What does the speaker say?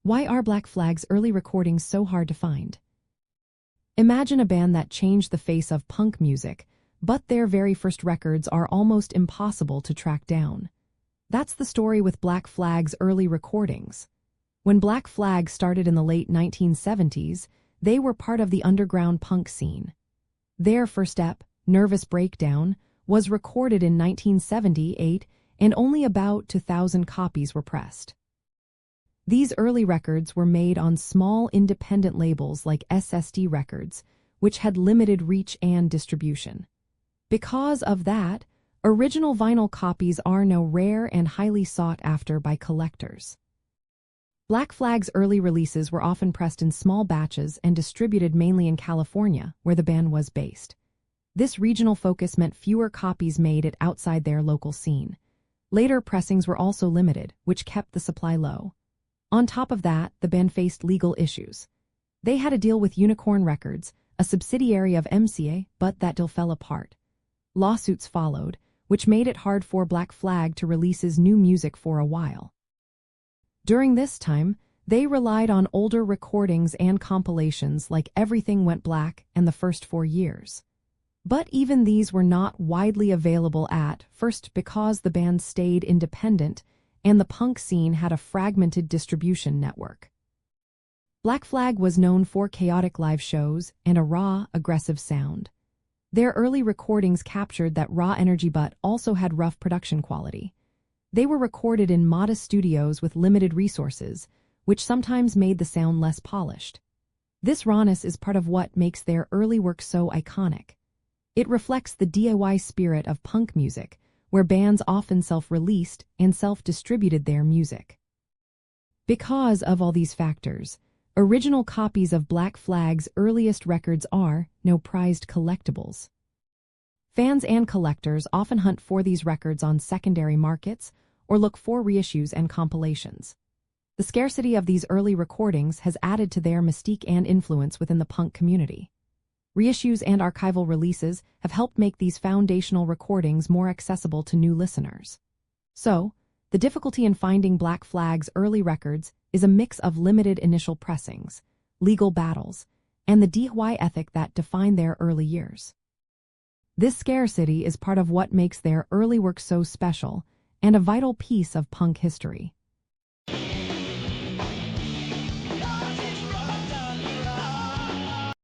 Why are Black Flag's early recordings so hard to find? Imagine a band that changed the face of punk music, but their very first records are almost impossible to track down. That's the story with Black Flag's early recordings. When Black Flag started in the late 1970s, they were part of the underground punk scene. Their first EP, Nervous Breakdown, was recorded in 1978, and only about 2,000 copies were pressed. These early records were made on small independent labels like SSD Records, which had limited reach and distribution. Because of that, original vinyl copies are now rare and highly sought after by collectors. Black Flag's early releases were often pressed in small batches and distributed mainly in California, where the band was based. This regional focus meant fewer copies made it outside their local scene. Later pressings were also limited, which kept the supply low. On top of that, the band faced legal issues. They had a deal with Unicorn Records, a subsidiary of MCA, but that deal fell apart. Lawsuits followed, which made it hard for Black Flag to release his new music for a while. During this time, they relied on older recordings and compilations like Everything Went Black and The First 4 Years. But even these were not widely available at first because the band stayed independent and the punk scene had a fragmented distribution network. Black Flag was known for chaotic live shows and a raw, aggressive sound. Their early recordings captured that raw energy but also had rough production quality. They were recorded in modest studios with limited resources, which sometimes made the sound less polished. This rawness is part of what makes their early work so iconic. It reflects the DIY spirit of punk music, where bands often self-released and self-distributed their music. Because of all these factors, original copies of Black Flag's earliest records are now prized collectibles. Fans and collectors often hunt for these records on secondary markets or look for reissues and compilations. The scarcity of these early recordings has added to their mystique and influence within the punk community. Reissues and archival releases have helped make these foundational recordings more accessible to new listeners. So, the difficulty in finding Black Flag's early records is a mix of limited initial pressings, legal battles, and the DIY ethic that defined their early years. This scarcity is part of what makes their early work so special and a vital piece of punk history.